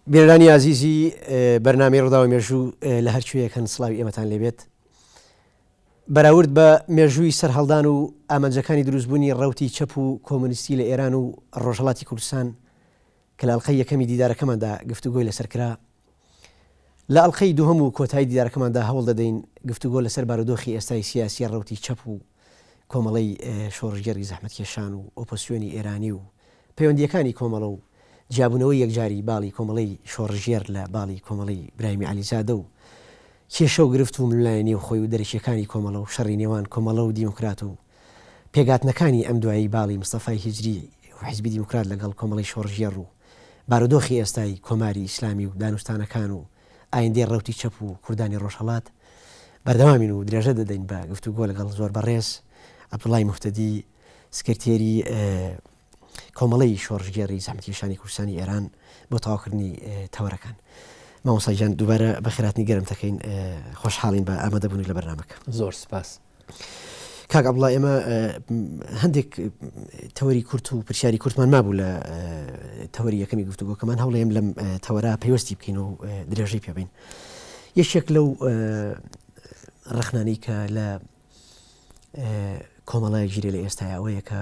بیرانی عزیزی بەرنامەی ڕووداوی مێژوو لە هەرکوێیەکەن سڵاوی ئێمەتان لێبێت بەراورد بە مێژووی سەرهەڵدان و ئامانجەکانی دروستبوونی ڕەوتی چەپ و کۆمونیستی لە ئێران و ڕۆژهەڵاتی کوردستان کە لە ئەڵقەی یەکەمی دیدارەکەماندا گفتوگۆی لەسەر کرا لە ئەڵقەی دووهەم و کۆتایی دیدارەکەماندا هەوڵ دەدەین گفتوگۆ لەسەر بارودۆخی ئێستای سیاسی ڕەوتی چەپ و کۆمەڵەی شۆڕژگەری زەحمەتکێشان و ئۆپۆسیۆنی ئێرانی و پەیوەندیەکانی کۆمەڵە و جیابوونەوەی یەکجاری باڵی کۆمەڵەی شۆڕژێر لە باڵی کۆمەڵەی برایمی عەلیزادە و کێشە و گرفت و ملایەنی و خۆی و دەرەکیەکانی کۆمەڵە و شەڕی نێوان کۆمەڵە و دیموکرات و پێگاتنەکانی ئەم دوایی باڵی مستەفای هیجری و حیزبی دیموکرات لەگەڵ کۆمەڵی شۆڕژێر و بارودۆخی ئێستای کۆماری ئیسلامی و دانوستانەکان و ئایندەی ڕەوتی چەپ و کوردانی ڕۆژهەڵات بەردەوامین و درێژە دەدەین بە گفتوگۆ لەگەڵ زۆر بەڕێز عەبدوڵڵای موفتەدی سکرتێری کۆمەڵەی شۆڕژگێڕی زەحمەتکێشانی کوردستانی ئێران بۆ تەواوکردنی تەوەرەکان. مامۆستا گیان دووبارە بە خێراتنی گەرم دەکەین، خۆشحاڵین بە ئامادەبوونی لە بەرنامەکە. زۆر سپاس. کاک عەبدوڵڵا، ئێمە هەندێک تەوەری کورت و پرسیاری کورتمان مابوو لە تەوەری یەکەمی گفتوگۆکەمان، هەوڵێم لەم تەوەرە پەیوەستی بکەین و درێژەی پێ بین. یەکێک لەو ڕەخنانەی کە لە کۆمەڵایەک ژیرێ لە ئێستای ئەوەیە کە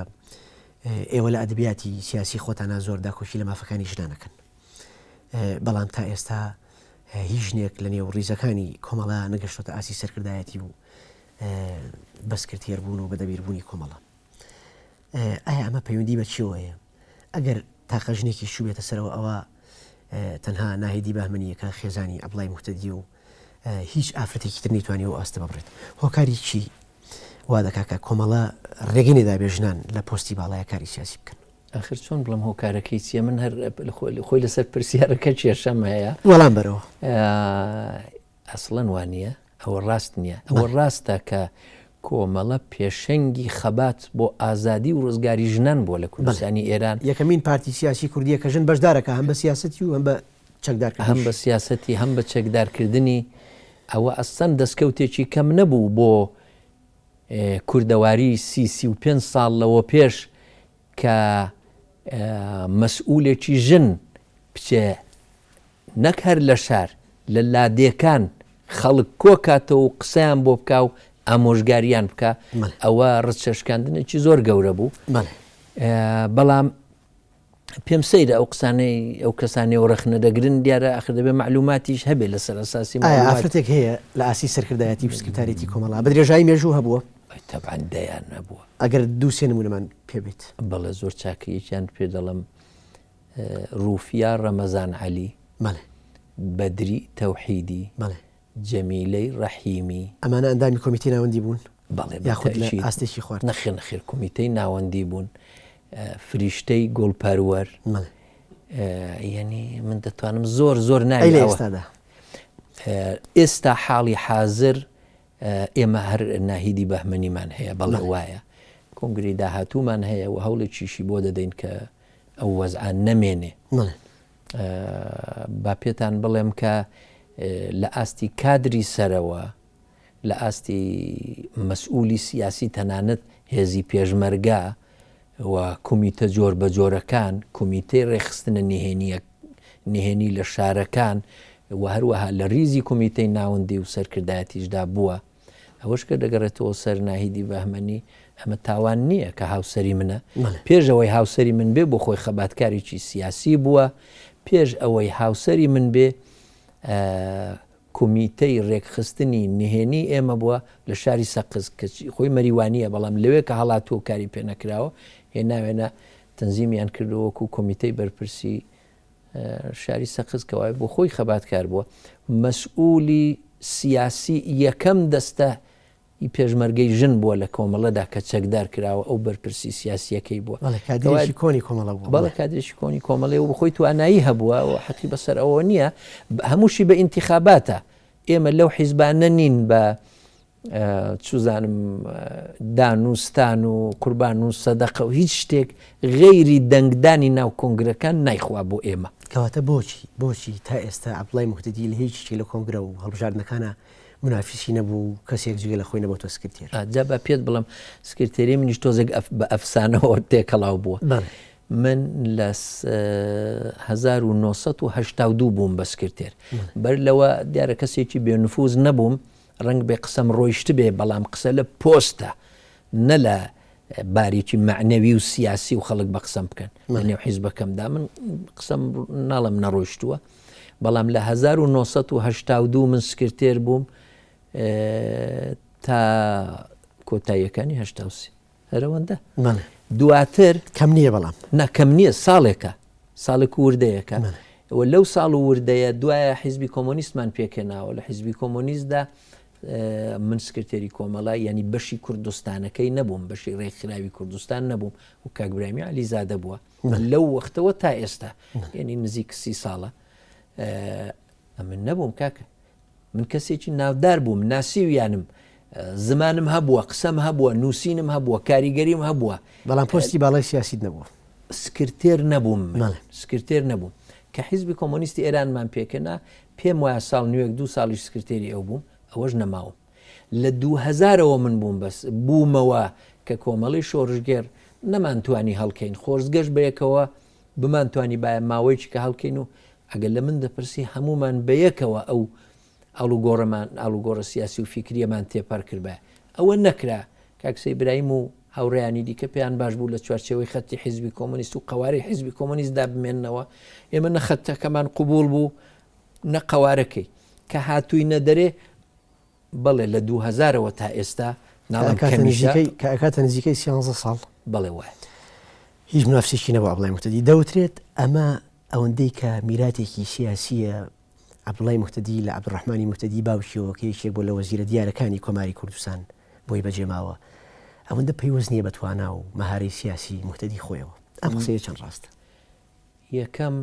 ئێوە لە ئەدەبیاتی سیاسی خۆتانە زۆر داخۆشی لە مافەکانی ژنانەکەن، بەڵام تا ئێستا هیچ ژنێک لە نێو ڕیزەکانی کۆمەڵە نەگەشتۆتە ئاسی سەرکردایەتی و بەسکرتێربوون و بەدەبیربوونی کۆمەڵە. ئایا ئەمە پەیوەندی بە چیەوەیە؟ ئەگەر تاقە ژنێکی شوبێتە سەرەوە ئەوە تەنها ناهێدی بەهمنیەکە خێزانی عەبدوڵڵای موفتەدی و هیچ ئافرەتێکی تر نەیتوانی و ئاستە ببڕێت. هۆکاری چی وا دەکا کە کۆمەڵە ڕێگەی نێدابێ ژنان لە پۆستی باڵایە کاری سیاسی بکەن؟ ئاخر چۆن بڵم هۆکارەکەی چیە؟ من هەر خۆی لەسەر پرسیارەکە کێشەم هەیە. وەڵام بەرەوە ئەسڵەن وانە ئەوە ڕاست نییە. ئەوە ڕاستە کە کۆمەڵە پێشەنگی خەبات بۆ ئازادی و ڕزگاری ژنان بووە لە کوردستانی ئێران. یەکەمین پارتی سیاسی کوردیە کە ژن بەشدارەکە هەم بە سیاسەتی و هەم بە چەکدارکردنی، هەم بە سیاسەتی هەم بە چەکدارکردنی. ئەوە ئەستەن دەستکەوتێکی کەم نەبوو بۆ کوردەواری 35 ساڵ لەوە پێش کە مەسئولێکی ژن بچێ نەک هەر لە شار لە لادێکان خەڵک کۆکاتەوە و قسەیان بۆ بکە و ئامۆژگاریان بکە. ئەوە ڕچەشکاندنێکی زۆر گەورە بوو. بەڵام پێم سەیرە ئەو قسانەی ئەو کەسانی و ڕەخنە دەگرن دیارە ئاخر دەبێ معلوماتیش هەبێت لەسەر ئەساسی. ئافرەتێک هەیە لە ئاسی سەرکردایەتی و سکرتارێتی کۆمەڵە بە درێژایی مێژوو هەبووە؟ تەبعاً دەیان نەبووە. ئەگەر دوو سێ نمونەمان پێ بێت. بەڵێ زۆر چاکەیەکیان پێ دەڵم ڕوفیا ڕەمەزان عەلی، بەدری تەوحیدی، جەمیلەی ڕەحیمی. ئەمانە ئەندامی کۆمیتەی ناوەندی بوون؟ بەڵێ یاخود لە ئاستێکی خوارد؟ نەخێر کۆمیتەی ناوەندی بوون، فریشتەی گۆڵپەروەر. یعنی من دەتوانم زۆر ئێستادا ئێستا حاڵی حازر ئێمە هەر ناهیدی بەهمەنیمان هەیە. بەڵێ وایە کۆنگری داهاتوومان هەیە و هەوڵێکیشی بۆ دەدەین کە ئەو وەزعان نەمێنێ. با پێتان بڵێم کە لە ئاستی کادری سەرەوە، لە ئاستی مەسئولی سیاسی تەنانەت هێزی پێشمەرگا و کۆمیتە جۆر بە جۆرەکان، کۆمیتەی ڕێخستنە نهێنی لە شارەکان و هەروەها لە ریزی کۆمیتەی ناوەندی و سەرکردایەتیشدا بووە. ئەوەش کە دەگەڕێتەوە سەر ناهیدی بەهمەنی، ئەمە تاوان نییە کە هاوسەری منە. پێش ئەوەی هاوسەری من بێ بۆ خۆی خەباتکاریی سیاسی بووە، پێش ئەوەی هاوسەری من بێ کۆمیتەی ڕێکخستنی نهێنی ئێمە بووە لە شاری سەقز کە خۆی مەریوانیە، بەڵام لەوێ کە هەڵاتوە کاری پێ نەکراوە هێناوێنە تەنزیمیان کردەوەکو کۆمیتەی بەرپرسی شاری سەقز کەوای بۆ خۆی خەباتکار بووە. مەسئولی سیاسی یەکەم دەستە پێشمەرگەی ژن بووە لە کۆمەڵەدا کە چەکدار کراوە، ئەو بەرپرسی سیاسیەکەی بووە. کادرێکی کۆنی کۆمەڵە بووە. بەڵێ کادرێکی کۆنی کۆمەڵێ و بخۆی توانایی هەبووە و حەقی بەسەر ئەوە نییە. هەمووشی بە ئینتیخاباتە. ئێمە لەو حیزبانە نین بە چوزانم دانوستان و قوربان و سەدەقە و هیچ شتێک غەیری دەنگدانی ناو کۆنگرەکان نایخوا بۆ ئێمە. کەواتە بۆچی تا ئێستا عەبدوڵڵای موفتەدی لە هیچ شتێک لە کۆنگرە و هەڵبژاردنەکانە منافیسی نەبوو، کەسێک جگە لە خۆی نەبووە سکرتێر؟ جا بە پێت بڵم سکرتێری منیش تۆزێک بە ئەفسانەوە تێکەڵاو بووە. من لە 1982 بووم بە سکرتێر بەر لەوە دیارە کەسێکی بێنفوز نەبووم ڕنگ بێ قسەم ڕۆیشت بێ بەڵام قسە لە پۆستە نە لە بارێکی معنەوی و سیاسی و خەڵک بە قسەم بکەن نێو حیزبەکەمدا من قسەم ناڵم نەڕۆیشتووە بەڵام لە 1982 من سکرتێر بووم تا کۆتاییەکانی 83 هەرەوەندە دواتر کەم نییە بەڵام ناکەم نییە ساڵێکە ساڵێک وردەیەەکە لەو ساڵ و وردەیە دوایە حیزبی کۆمۆنیستمان پێکێناوە لە حیزبی کۆمۆنیستدا من سکرتێری کۆمەڵای ینی بەشی کوردستانەکەی نەبووم بەشی ڕێکخراوی کوردستان نەبووم و کاکبرامی علیزادە بووە لەو وەختەوە تا ئێستا ینی نزیک 30 ساڵە من نەبووم کاکە من کەسێکی ناودار بووم ناسیویانم زمانم هەبووە قسەم هەبووە نووسینم هەبووە کاریگەریم هەبووە بەڵام پۆستی باڵای سیاسیت نەبووە سکرتێر نەبووم سکرتێر نەبووم کە حیزبی کۆمۆنیستی ئێرانمان پێکەنا پێم وایە ساڵ نوێک 2 ساڵیش سکرتێری ئەو بووم ئەوەش نەماوم لە 2000ەوە من بوومەوە کە کۆمەڵی شۆڕژگێر نەمانتوانی هەڵکەین خۆزگەشت بەیەکەوە بمانتوانی باە ماوەیەکی کە هەڵکەین و ئەگەر لە من دەپرسی هەمومان بەیەکەوە ئەو ئاڵوگۆڕە سیاسی و فیکریەمان تێپەر کردبە ئەوە نەکرا کاکسەی برایم و هاوڕێیانی دیکە پێیان باش بوو لە چوارچەوەی خەتی حیزبی کۆمۆنیست و قواری حیزبی کۆمۆنیستدا بمێننەوە ئێمە نەخەتەکەمان قوبول بوو نە قوارەکەی کە هاتووی نەدەرێ بەڵێ لە 2000ەوە تا ئێستا کە ئەکاتە نزیکەی 13 ساڵ بەڵێ وایە هیچ منافسێکی نەبوو عەبدوڵای موحتەدی دەوترێت ئەمە ئەوەندەی کە میراتێکی سیاسیە عەبدوڵای موحتەدی لە عەبدوڕەحمانی موحتەدی باوکیەوە کە یەکێک بۆ لە وەزیرە دیارەکانی کۆماری کوردستان بۆی بەجێماوە ئەوەندە پەیوەست نییە بە توانا و مەهارەی سیاسی موحتەدی خۆیەوە ئەم قسەیە چەند ڕاستە یەکەم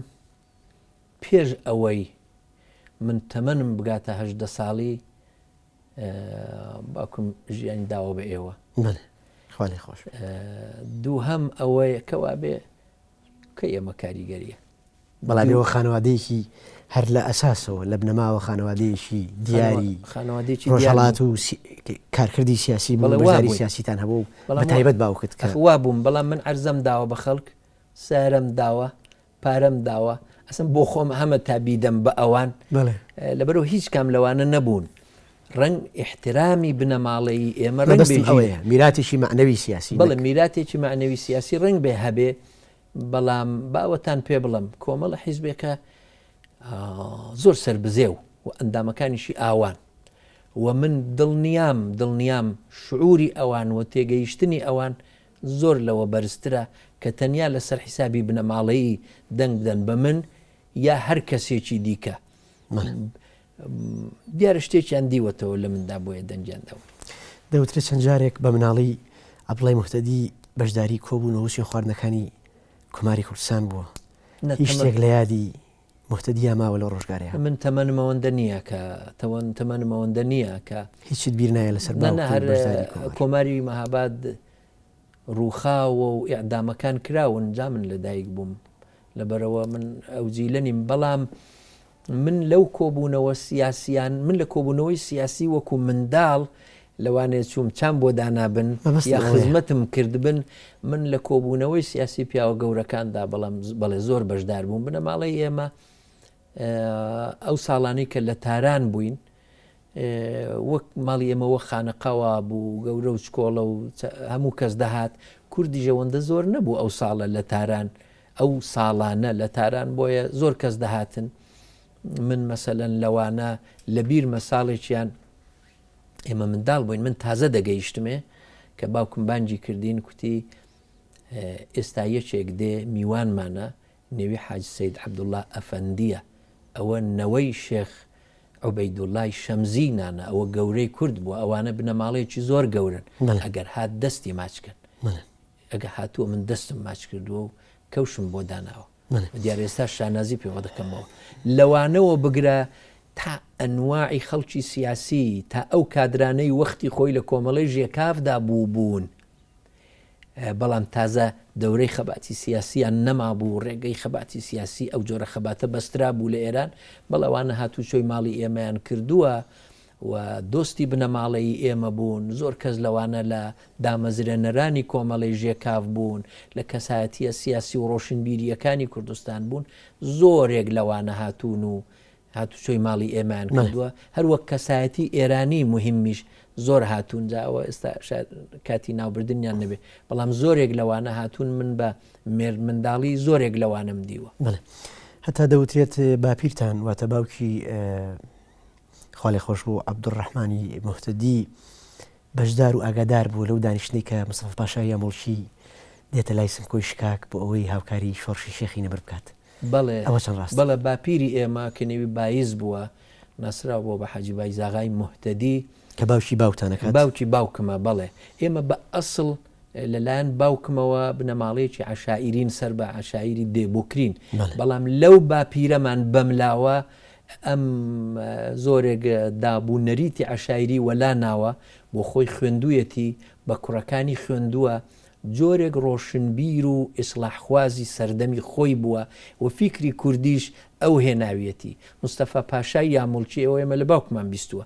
پێش ئەوەی من تەمەنم بگاتە 18 ساڵی باوکم ژیانی داوە بە ئێوە خوالی خۆش دووهەم ئەوەیە کەوا بێ کە ئێمە کاریگەریە بەڵامەوە خانەوادەیەکی هەر لە ئەساسەوە لە بنەماوە خانەوادەیەکی دیاری خانەوادێکی ڕۆژهەڵات و کارکردی سیاسی بەڵێواری سیاسیتان هەبوو بە تایبەت باوکت کە وا بووم بەڵام من عەرزەم داوە بە خەڵک سارەم داوە پارەم داوە ئەسم بۆ خۆم هەمە تابیدەم بە ئەوان لەبەرەوە هیچ کام لەوانە نەبوون ڕنگ احترامی بنەماڵەی ئێمە ئەوەیە میراتێکی معنەوی سیاسی بەڵێ میراتێکی معنەوی سیاسی ڕنگ بێ هەبێ بەڵام باوەتان پێ بڵم کۆمەڵە حیزبێکە زۆر سربزێ و ئەندامەکانیشی ئاوان و من دڵنیام شعوری ئەوان و تێگەیشتنی ئەوان زۆر لەوە بەرزترە کە تەنیا لەسەر حیسابی بنەماڵەیی دەنگ بدەن بە من یا هەر کەسێکی دیکە دیارە شتێکیان دیوەتەوە لە مندا بۆیە دەنجاندەوە دەوترێت چەند جارێک بە مناڵی عەبدوڵای موحتەدی بەشداری کۆبوون و وسوی خواردنەکانی کۆماری کوردستان بووە هیچ شتێک لە یادی موحتەدیە ماوە لە ڕۆژگارەیە من تەمەنمەوەندە نییە کە تەمەنمەوەندە نییە کە هیچت بیر نایە لەسەر کۆماری مەهاباد ڕووخاوە و ئیعدامەکان کراون جا من لەدایک بووم لەبەرەوە من ئەو جیلەنیم بەڵام من لەو کۆبوونەوە سیاسیان من لە کۆبوونەوەی سیاسی وەکو منداڵ لەوانێت چوم چام بۆ دانابن یا خزمەتم کردبن من لە کۆبوونەوەی سیاسی پیاوە گەورەکاندا بەڵێ زۆر بەشدار بووم بنەماڵەی ئێمە ئەو ساڵانەی کە لە تاران بووین وەک ماڵی ئێمە وەک خانەقاوا بوو گەورە و چکۆڵە و هەموو کەس دەهات کوردی ژەوەندە زۆر نەبوو ئەو ساڵە لە تاران ئەو ساڵانە لە تاران بۆیە زۆر کەس دەهاتن من مەسەلەن لەوانە لە بیر مەساڵێکیان ئێمە منداڵ بووین من تازە دەگەیشتمێ کە باوکم بانجی کردین کوتی ئێستا یەکێک دێ میوانمانە نێوی حاج سەید عەبدوڵڵا ئەفەندیە ئەوە نەوەی شێخ عوبەیدوڵڵای شەمزینانە ئەوە گەورەی کورد بووە ئەوانە بنەماڵەیەکی زۆر گەورن ئەگەر هات دەستی ماچکن ئەگە هاتووە من دەستم ماچ کردووە و کەوشم بۆ داناوە دیارە ئێستا شانازی پێوە دەکەمەوە لەوانەوە بگرە تا ئەنواعی خەڵکی سیاسی تا ئەو کادرانەی وەختی خۆی لە کۆمەڵی ژێکافدا بوون بەڵام تازە دەورەی خەباتی سیاسیان نەما بوو ڕێگەی خەباتی سیاسی ئەو جۆرە خەباتە بەسترا بوو لە ئێران بەڵەوانە هاتوو چۆی ماڵی ئێمەیان کردووە و دۆستی بنەماڵەی ئێمە بوون، زۆر کەس لەوانە لە دامەزرێنەرانی کۆمەڵی ژێکاو بوون، لە کەسایەتیە سیاسی و ڕۆشنبیریەکانی کوردستان بوون، زۆرێک لەوانە هاتوون و هاتوچۆی ماڵی ئێمان کردووە، هەروەک کەسایەتی ئێرانی مهمیش زۆر هاتوون جاوە ئێستا کاتی ناوبردنیان نەبێ، بەڵام زۆرێک لەوانە هاتوون من بە منداڵی زۆرێک لەوانم دیوە. هەتا دەوترێت باپیرتان واتە باوکی خاڵی خۆش بوو عەبدوڕەحمانی موحتەدی بەشدار و ئاگادار بوو لەو دانیشتەی کە مستەفا پاشای یامۆڵچی دێتە لای سمکۆی شکاک بۆ ئەوەی هاوکاری شۆڕشی شێخی نەبەر بکات. ئەوە چەند ڕاست؟ بەڵێ باپیری ئێمە کە نێوی بایز بووە ناسراو بۆ بە حاجی بایزاغای موحتەدی کە باوکی باوتانەکات. باوکی باوکمە بەڵێ ئێمە بە ئەسڵ لەلایەن باوکمەوە بنەماڵەیەکی عەشائیرین سەر بە عەشائیری دێبۆکرین، بەڵام لەو باپیرەمان بەملاوە ئەم زۆرێک دابوونەریتی عەشائیری وەلا ناوە بۆ خۆی خوێندوویەتی بە کوڕەکانی خوێندووە، جۆرێک ڕۆشنبیر و ئیسلاحخوازی سەردەمی خۆی بووە و فیکری کوردیش ئەو هێناویەتی. مستەفا پاشای یاموڵچی ئەوە ئێمە لە باوکمان بیستووە،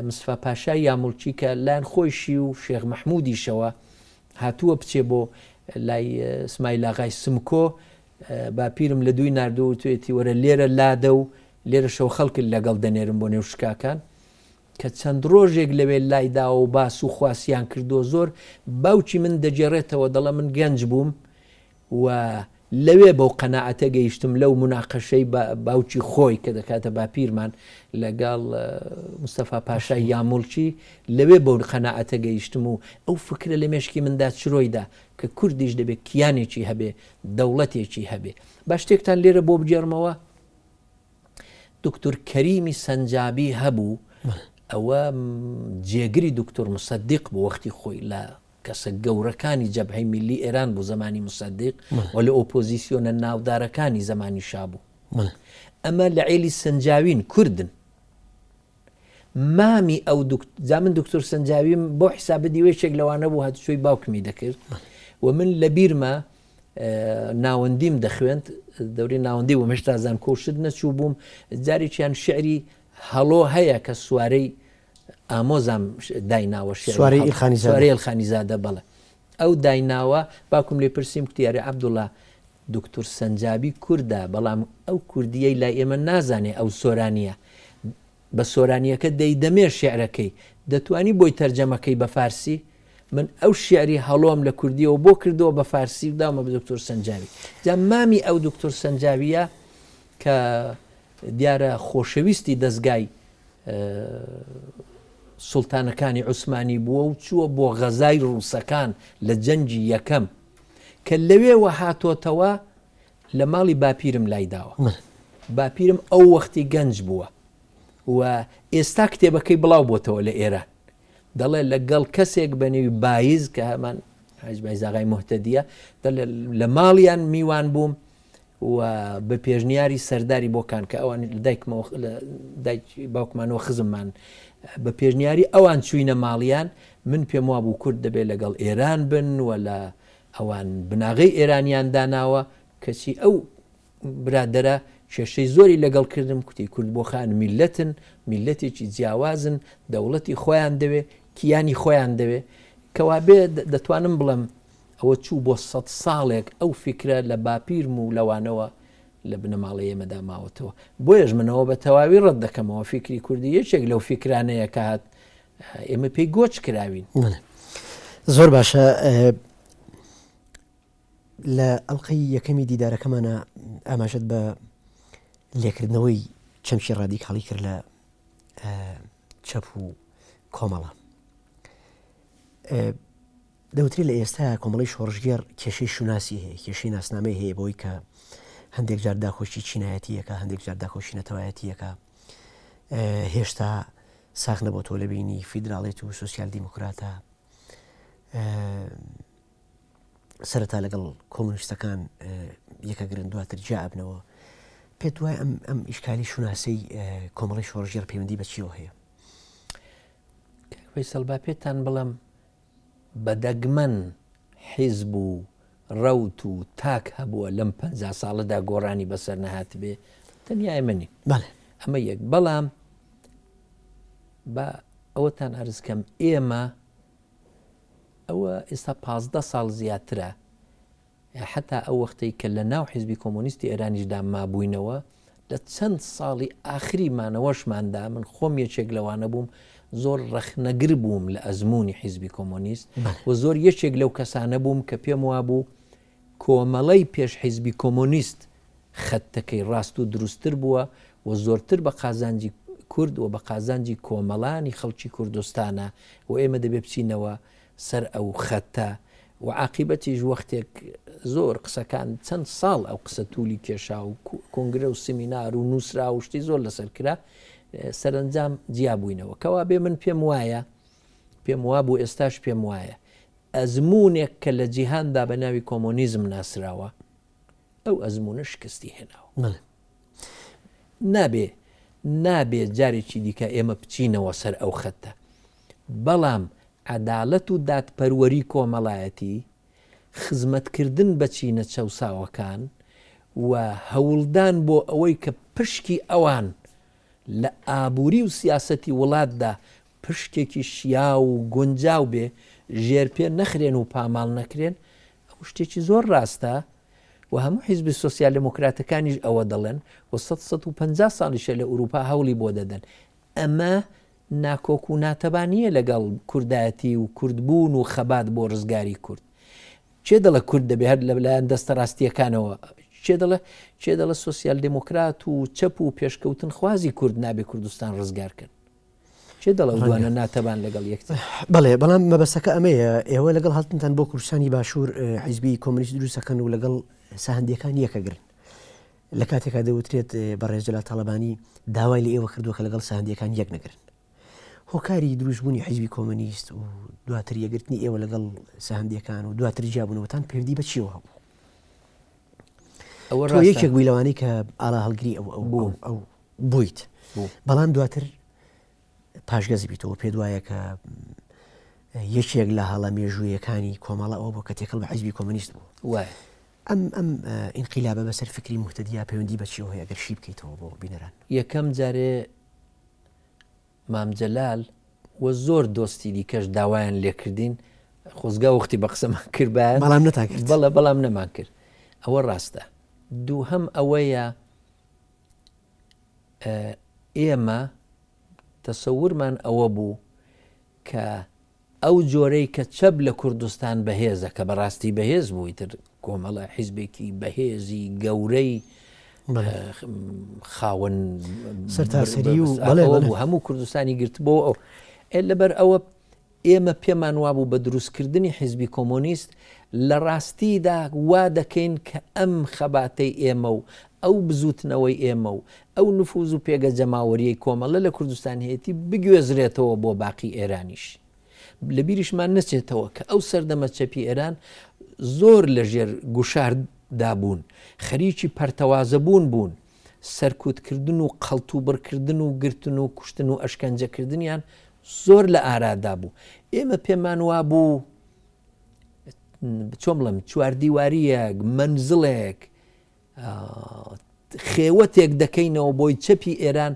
مستەفا پاشای یاموڵچی کە لایەن خۆیشی و شێخ مەحموودیشەوە هاتووە بچێ بۆ لای ئسماعیل ئاغای سمکۆ، باپیرم لە دووی ناردووە توێتی وەرە لێرە لادە و لێرە شەو خەڵکت لەگەڵ دەنێرم بۆ نێو شکاکان، کە چەند ڕۆژێک لەوێ لایدا و باس و خواسییان کردو زۆر باوکی من دەجێڕێتەوە دەڵە من گەنج بووم و لەوێ بەو قەناعەتە گەیشتم لەو مناقەشەی باوکی خۆی کە دەکاتە باپیرمان لەگەڵ مستەفا پاشای یاموڵچی لەوێ بەو قەناعەتە گەیشتم و ئەو فکرە لە مێشکی مندا چرۆیدا کە کوردیش دەبێت کیانێکی هەبێ دەوڵەتێکی هەبێ. با شتێکتان لێرە بۆ بجێڕمەوە، دکتۆر کەریمی سەنجابی هەبوو، ئەوە جێگری دکتۆر مصدق بۆ وەختی خۆی لە کەسە گەورەکانی جەبهەی میلی ئێران بوو زمانی مصدق و لە ئۆپۆزیسیۆنە ناودارەکانی زمانی شابوو. ئەمە لە عێلی سەنجاوین کوردن، مامی ئەو من دکتۆر سەنجاویم بۆ حسابە دیوێشێک لەوانە بوو هاتوچۆی باوکمی دەکرد و من لە بیرمە ناوەندیم دەخوێند، دەوری ناوەندی و مەشتازان کۆشت نەچوو بووم، جارێکیان شعری هەڵۆ هەیە کە سوارەی ئامۆزام دایناوە، سوارەی ئیلخانیزادە بەڵێ ئەو دایناوە، باوکم لێ پرسیم کتیارە عەبدوڵڵا دکتۆر سەنجابی کووردە، بەڵام ئەو کوردیەی لای ئێمە نازانێ ئەو سۆرانیە، بە سۆرانیەکە دەیدەمێ شێعرەکەی، دەتوانی بۆی تەرجەمەکەی بە فارسی؟ من ئەو شعری هەڵۆم لە کوردیەوە بۆ کردەوە بە فارسی و داومە بە دکتۆر سەنجاوی. جا مامی ئەو دکتۆر سەنجاویە کە دیارە خۆشەویستی دەستگای سوڵتانەکانی عوسمانی بووە و چووە بۆ غەزای ڕووسەکان لە جەنگی یەکەم کە لەوێوە هاتۆتەوە لە ماڵی باپیرم لایداوە. باپیرم ئەو وەختی گەنج بووە و ئێستا کتێبەکەی بڵاو بۆتەوە لە ئێران، دەڵێ لەگەڵ کەسێک بەنێوی بایز کە هەمان حاجی بایزاغای موحتەدیە لە ماڵیان میوان بووم و بە پێشنیاری سەرداری بۆکان کە ئەوان دایک باوکمانەوە خزممان بە پێشنیاری ئەوان چوینە ماڵیان، من پێم وا بوو کورد دەبێت لەگەڵ ئێران بن و لە ئەوان بناغی ئێرانیان داناوە، کەچی ئەو برادەرە کێشەی زۆری لەگەڵ کردم، کوتی کورد بۆ خان میلەتن، میلەتێکی جیاوازن، دەوڵەتی خۆیان دەوێ، کیانی خۆیان دەوێ، کەوابێ دەتوانم بڵم ئەوە چوو بۆ 100 ساڵێک ئەو فکرە لە باپیرم و لەوانەوە لە بنەماڵی ئێمەدا ماوەتەوە. بۆیەش منەوە بە تەواوی ڕەت دەکەمەوە فکری کوردی یەکێک لەو فکرانەیە کە هات ئێمە پێی گۆچ کراوین. زۆر باشە. لە ئەڵقەی یەکەمی دیدارەکەمانە ئاماژەت بە لێکردنەوەی چەمکی ڕادیکاڵی کرد لە چەپ و کۆمەڵە. دەوتری لە ئێستا کۆمەڵی شۆڕژگەر کێشەی شوناسی هەیە، کێشەی ناسنامەی هەیە بۆی کە هەندێک جار داخۆشی چینایەتیەکە، هەندێک جار داخۆشی نەتەوایەتیەکە، هێشتا ساغ نەبۆتەوە لە بینی فیدراڵێت و سوسیال دیموکراتە، سەرەتا لەگەڵ کۆمونیستەکان یەکە گرن دواتر جا ئەبنەوە. پێت وایە ئەم ئیشکالی شوناسەی کۆمەڵی شۆڕژگەر پەیوەندی بە چیەوە هەیە؟ فەیسەڵ با پێتان بڵم بەدەگمەن حیزب و ڕەوت و تاک هەبووە لەم 50 ساڵەدا گۆڕانی بەسەر نەهات بێ، تەنیا ئێمەنی ئەمە یەک. بەڵام بە ئەوەتان ئەرزکەم ئێمە ئەوە ئێستا 15 ساڵ زیاترە حتا ئەو وەختەی کە لە ناو حیزبی کۆمۆنیستی ئێرانیشدا مابووینەوە لە چەند ساڵی ئاخریمانەوەشماندا من خۆم یەکێک لەوانە بووم زۆر ڕەخنەگر بووم لە ئەزمموی حیزبی کۆمۆنیست و زۆر یەکێک لەو کەسانە بووم کە پێم وابوو کۆمەڵەی پێش حیزبی کۆمۆنیست خەتەکەی ڕاست و دروستتر بووە و زۆرتر بە قازانجی کورد و بە قازانجی کۆمەڵانی خەڵکی کوردستانە و ئێمە دەبێ بچینەوە سەر ئەو خەتە و عاقیبەتیش وەختێک زۆر قسەکان چەند ساڵ ئەو قسە توولی کێشا و کۆنگرە و سمینار و نووسرا و شتی زۆر لەسەر کرا سەرنجام جیابووینەوە کەوا بێ من پێم وابوو ئێستاش پێم وایە ئەزمونێک کە لە جیهاندا بە ناوی کۆمۆنیزم ناسراوە ئەو ئەزمونە شکستی هێناوە نابێ جارێکی دیکە ئێمە بچینەوە سەر ئەو خەتە بەڵام عەداڵەت و دادپەروەری کۆمەڵایەتی خزمەتکردن بە چینە چەوساوەکان و هەوڵدان بۆ ئەوەی کە پشکی ئەوان لە ئابووری و سیاسەتی وڵاتدا پشتێکی شیا و گونجاو بێ ژێر پێ نەخرێن و پاماڵ نەکرێن ئەو شتێکی زۆر ڕاستە و هەموو حیزبی سۆسیال دموکراتەکانیش ئەوە دەڵێن و 150 ساڵیشە لە ئوروپا هەوڵی بۆ دەدەن ئەمە ناکۆک و ناتەبانیە لەگەڵ کوردایەتی و کوردبوون و خەبات بۆ ڕزگاری کورد چێ دەڵە کورد دەبێ هەر لەلایەن دەستە ڕاستیەکانەوە چێ دەڵە سۆسیال دموکرات و چەپ و پێشکەوتن خوازی کورد نابێ کوردستان ڕزگارکەن چێ دەڵە دوانە ناتەبان لەگەڵ یەکتر بەڵێ بەڵام مەبەستەکە ئەمەیە ئێوە لەگەڵ هەڵتنتان بۆ کوردستانی باشوور حیزبی کۆمۆنیست دروستەکەن و لەگەڵ ساهەندیەکان یەکەگرن لە کاتێکا دەوترێت بەڕێزجەلات تاڵەبانی داوای لە ئێوە کردووە کە لەگەڵ ساهەندیەکان یەک نەگرن هۆکاری دروستبوونی حیزبی کۆمۆنیست و دواتر یەگرتنی ئێوە لەگەڵ ساهەندیەکان و دواتر جیابوونەوەتان پەیوەندی بە چیەوە هەبوو تۆ یەکێک بووی لەوانەی کە ئاڵا هەڵگری ئەو بوویت بەڵام دواتر پاشگەزی بیتەوە پێ وایە کە یەکێک لە هەڵە مێژوویەکانی کۆمەڵە ئەوە بۆ کە تێکەڵ بە حیزبی کۆمۆنیست بوو ئەم ئینقیلابە بەسەر فکری موحتەدیا پەیوەندی بە چیەوە هەیە ئەگەر شی بکەیتەوە بۆ بینەران یەکەم جارێ مام جەلال و زۆر دۆستی دیکەش داوایان لێکردین خۆزگا وەختی بە قسەمان کرد بەڵام نەتان کرد بەڵام نەمان کرد ئەوە ڕاستە دووهەم ئەوەیە ئێمە تەسەورمان ئەوە بوو کە ئەو جۆرەی کە چەب لە کوردستان بەهێزە کە بەڕاستی بەهێز بووی تر کۆمەڵە حیزبێکی بەهێزی گەورەی خاوەن سەرتاسەری و هەموو کوردستانی گرت بۆ ئەو لەبەر ئەوە ئێمە پێمان وابوو بە دروستکردنی حیزبی کۆمۆنیست لە ڕاستیدا وا دەکەین کە ئەم خەباتەی ئێمە و ئەو بزوتنەوەی ئێمە و ئەو نفوز و پێگە جەماوەریەی کۆمەڵە لە کوردستان هەیەی بگوێزرێتەوە بۆ باقی ئێرانیش لە بیریشمان نەچێتەوە کە ئەو سەردەمە چەپی ئێران زۆر لە ژێر گوشاردا بوون خەریکی پەرتەوازەبوون بوون سەرکوتکردن و قەڵتوبڕکردن و گرتن و کوشتن و ئەشکەنجەکردنیان زۆر لە ئارادا بوو ئێمە پێمان وابوو چۆن بڵێم چواردیواریەک منزڵێک خێوەتێک دەکەینەوە بۆی چەپی ئێران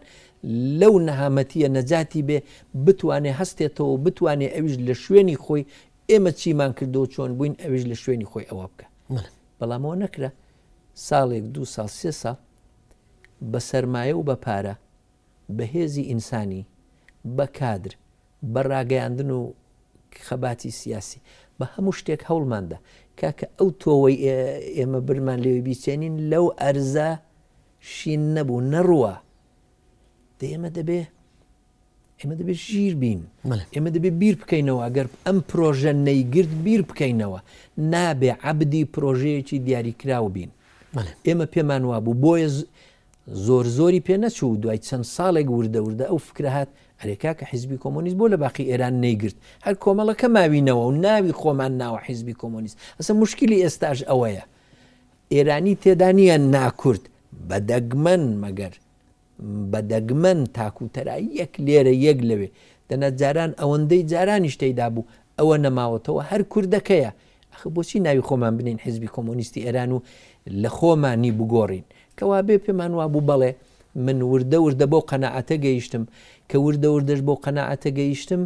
لەو نەهامەتیە نەجاتی بێ بتوانێ هەستێتەوە بتوانێ ئەویش لە شوێنی خۆی ئێمە چیمان کردەوە چۆن بووین ئەویش لە شوێنی خۆی ئەوە بکە بەڵامەوە نەکرا ساڵێک 2 ساڵ 3 ساڵ بە سەرمایە و بە پارە بە هێزی ئینسانی بە کادر بە ڕاگەیاندن و خەباتی سیاسی بە هەموو شتێک هەوڵماندا کاکە ئەو تۆوەی ئێمە برمان لێوی بیچێنین لەو ئەرزە شین نەبوو نەڕوە ئێمە دەبێ ژیر بین ئێمە دەبێ بیر بکەینەوە ئەگەر ئەم پرۆژە نەیگرت بیر بکەینەوە نابێ عەبدی پرۆژەیەکی دیاریکراو بین ئێمە پێمان وابوو بۆیە زۆری پێ نەچوو دوای چەند ساڵێک وردە ئەو فکرە هات ئەرێکا کە حیزبی کۆمۆنیست بۆ لە باقی ئێران نەیگرت هەر کۆمەڵەکە ماوینەوە و ناوی خۆمان ناوە حیزبی کۆمۆنیست ئەسە مشکلی ئێستاش ئەوەیە ئێرانی تێدا نیە ناکورد بەدەگمەن مەگەر بەدەگمەن تاکوتەرا یەک لێرە یەک لەوێ دەنات جاران ئەوەندەی جارانیش تێیدا بوو ئەوە نەماوەتەوە هەر کوردەکەیە ئەخە بۆچی ناوی خۆمان بنین حیزبی کۆمۆنیستی ئێران و لە خۆمانی بگۆڕین کەوا بێ پێمان وابوو بەڵێ من وردە بۆ قەناعەتە گەیشتم کە وردەش بۆ قەناعەتە گەیشتم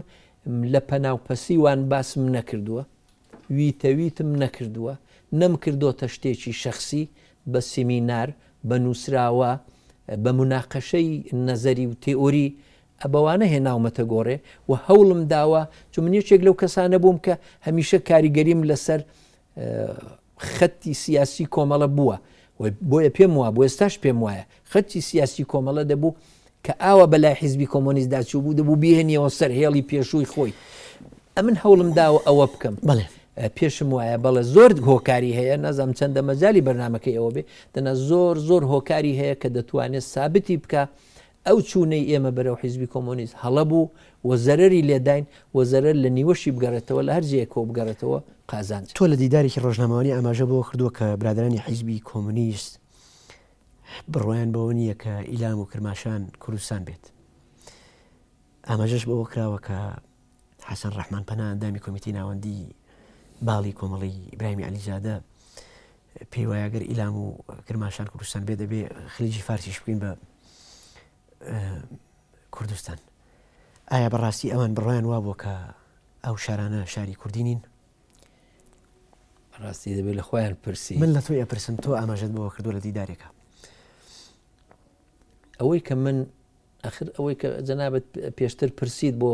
لە پەناوپەسیوان باسم نەکردووە ویتەویتم نەکردووە نەم کردۆتە شتێکی شەخصی بە سیمینار بە نووسراوە بە مناقەشەی نەزەری و تێئۆری ئەبەوانە هێناومەتە گۆڕێ و هەوڵم داوە چون من یەکێک لەو کەسانە بووم کە هەمیشە کاریگەریم لەسەر خەتی سیاسی کۆمەڵە بووە بۆیە پێم وایە بۆ ئێستاش پێم وایە خەتی سیاسی کۆمەڵە دەبوو کە ئاوە بەلای حیزبی کۆمۆنیست داچوو بوو دەبوو بێنیەوە سەر هێڵی پێشووی خۆی ئەمن هەوڵم داوە ئەوە بکەم پێشم وایە بەڵێ زۆر هۆکاری هەیە نەزانم چەندە مەجای بەرنامەکەی ئەوە بێ دەنا زۆر هۆکاری هەیە کە دەتوانێت سابتی بکە ئەو چوونەی ئێمە بەرەو حیزبی کۆمۆنیست هەڵە بوو و زەرەری لێداین و زەرەر لە نیوەشی بگەڕێتەوە لە هەر جێکەوە بگەڕێتەوە قازانج. تۆ لە دیدارێکی ڕۆژنامەوانی ئاماژە بۆ کردووە کە برادرانی حیزبی کۆمۆنیست بڕۆیان بەوە نییە کە ئیلام و کرماشان کوردستان بێت. ئاماژەش بەوە کراوە کە حەسەن ڕەحمان پەنا ئەندامی کۆمیتەی ناوەندی باڵی کۆمەڵی ئیبراهیمی عەلیزادە پێی وایە گەر ئیلام و کرماشان کوردستان بێ دەبێ خلیجی فارسیش بکەین بە کوردستان. ئایا بەڕاستی ئەوان بڕۆیان وا بووە کە ئەو شارانە شاری کوردی نین؟ ڕاستی دەبێت لە خۆیان پرسی. من لە تۆی ئەپرسم تۆ ئاماژەت بەوە کردووە لە دیدارێکە. ئەوەی کە من ئەخر ئەوەی کە جەنابەت پێشتر پرسیت بۆ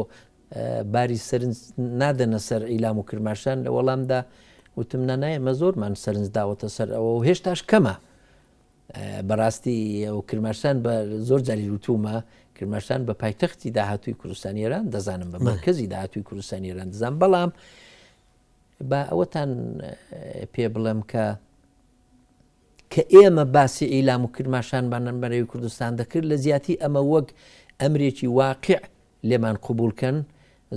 باری سەرنج نادەنە سەر ئیلام و کرماشان لە وەڵامدا وتم نانایە مە زۆرمان سەرنج داوەتە سەر ئەوە و هێشتاش کەمە. بەڕاستی ئەو کرماشان بە زۆر جاری وتومە کرماشان بە پایتەختی داهاتووی کوردستانی ئێران دەزانم بە مرکزی داهاتووی کوردستانی ئێران دەزانم بەڵام با ئەوەتان پێ بڵێم کە ئێمە باسی ئیلام و کرماشانبانن بەرەوی کوردستان دەکرد لە زیاتی ئەمە وەک ئەمرێکی واقع لێمان قبولکەن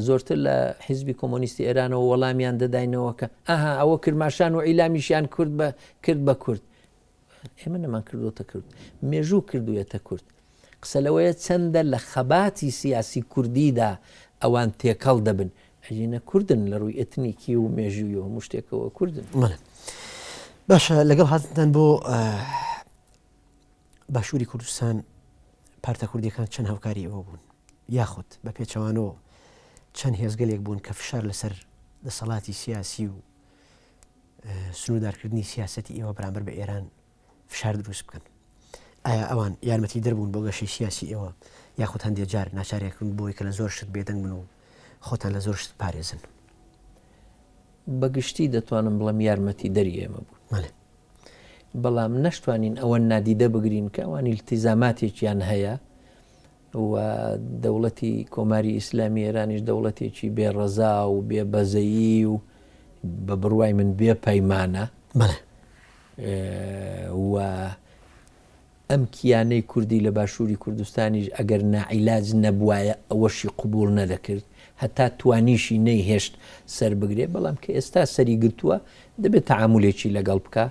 زۆرتر لە حیزبی کۆمۆنیستی ئێرانەوە وەڵامیان دەداینەوە کە ئاها ئەوە کرماشان و ئیلامیشیان کرد بە کورد. ئێمە نەمان کردوتە کورد مێژوو کردوێتە کورد. قسە لەوەیە چەندە لە خەباتی سیاسی کوردیدا ئەوان تێکەڵ دەبن ئەژینە کوردن لە ڕووی ئەتنیکی و مێژووی و هەموو شتێکەوە کوردن. باشە لەگەڵ هاتنتان بۆ باشووری کوردستان پارتە کوردیەکان چەند هاوکاری ئەوە بوون یاخود بە پێچەوانەوە چەند هێزگەلێک بوون کە فشار لەسەر دەسەڵاتی سیاسی و سنوودارکردنی سیاسەتی ئێوە بەرامبەر بە ئێران فشار دروست بکەن. ئایا ئەوان یارمەتی دەربوون بۆ گەشەی سیاسی ئێوە یاخود هەندێک جار ناچارێکن بۆی کە لە زۆر شت بێدەنگ بن و خۆتان لە زۆر شت پارێزن؟ بەگشتی دەتوانم بڵم یارمەتی دەری ئێمە بوو بەڵام نەشتوانین ئەوە نادیدە بگرین کە ئەوان التیزاماتێکیان هەیە و دەوڵەتی کۆماری ئیسلامی ئێرانیش دەوڵەتێکی بێڕەزا و بێبەزەیی و بە بڕوای من بێ پەیمانە و ئەم کیانەی کوردی لە باشووری کوردستانیش ئەگەر ناعیلاج نەبوایە ئەوەشی قبول نەدەکرد هەتا توانیشی نەیهێشت سەر بگرێ بەڵام کە ئێستا سەری گرتووە دەبێت تەعامولێکی لەگەڵ بکە.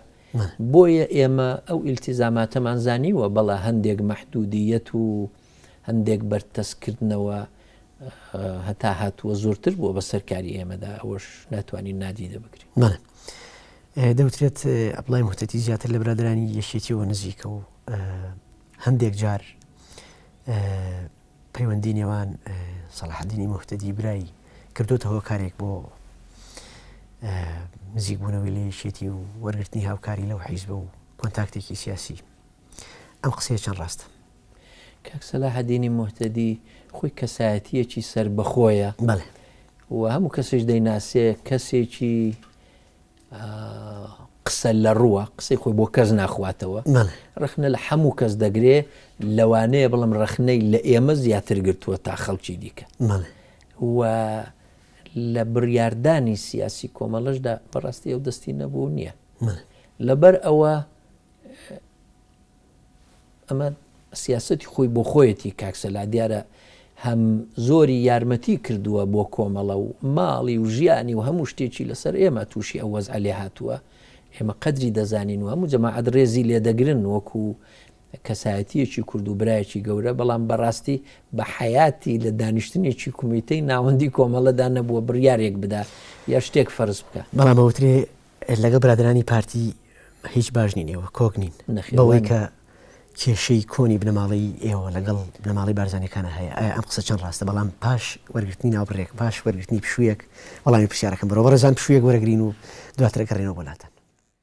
بۆیە ئێمە ئەو ئیلتیزاماتەمان زانیوە بەڵا هەندێک مەحدودیەت و هەندێک بەرتەسکردنەوە هەتا هاتووە زۆرتر بووە بە سەرکاری ئێمەدا ئەوەش ناتوانین نادیدە بگرین. دەوترێت ئەپڵای موحتەتی زیاتر لە برادرانی یەکێتیەوە نزیکە و هەندێک جار پەیوەندی نێوان سەلاحەدینی موحتەدی برایی کردوتە هۆکارێک بۆ نزیک بوونەوەی لە یەکێتی و وەرگرتنی هاوکاری لەو حیزبە و کۆنتاکتێکی سیاسی. ئەم قسەیە چەند ڕاستە؟ کاک سەلاحەدینی موحتەدی خۆی کەسایەتیەکی سەر بەخۆیە و هەموو کەسێک دەیناسێ کەسێکی قسە لە ڕووە قسەی خۆی بۆ کەس ناخواتەوە ڕخنە لە هەموو کەس دەگرێ لەوانەیە بڵم ڕخنەی لە ئێمە زیاتر گرتووە تا خەڵکی دیکە و لە بڕیاردانی سیاسی کۆمەڵەشدا بەڕاستی ئەو دەستی نەبوو نییە لەبەر ئەوە ئەمە سیاسەتی خۆی بۆ خۆیەتی کاکسەلا دیارە هەم زۆری یارمەتی کردووە بۆ کۆمەڵە و ماڵی و ژیانی و هەموو شتێکی لەسەر ئێمە تووشی ئەو وەزع لێ هاتووە ئێمە قەدری دەزانین و هەموو جەماعەت ڕێزی لێ دەگرن وەکو کەسایەتیەکی کورد و برایەکی گەورە بەڵام بەڕاستی بە حیاتی لە دانیشتنێکی کۆمیتەی ناوەندی کۆمەڵەدا نەبووە بڕیارێک بدا یا شتێک فەرز بکە. بەڵام ئەوترێ لەگە برادرانی پارتی هیچ باش نینەوە کۆک نین بەوەی کە کێشەی کۆنی بنەماڵی ئێوە لەگەڵ بنەماڵی بارزانەکانە هەیە ئایا ئەم قسە چەند ڕاستە بەڵام پاش وەرگرتنی ناوبڕێک پاش وەرگرتنی پشوویەک وەڵامی پرسیارەکەم بەرەوە ڕێزان پشوویەک وەرەگرین و دواتر گەڕێنەوە وڵاتە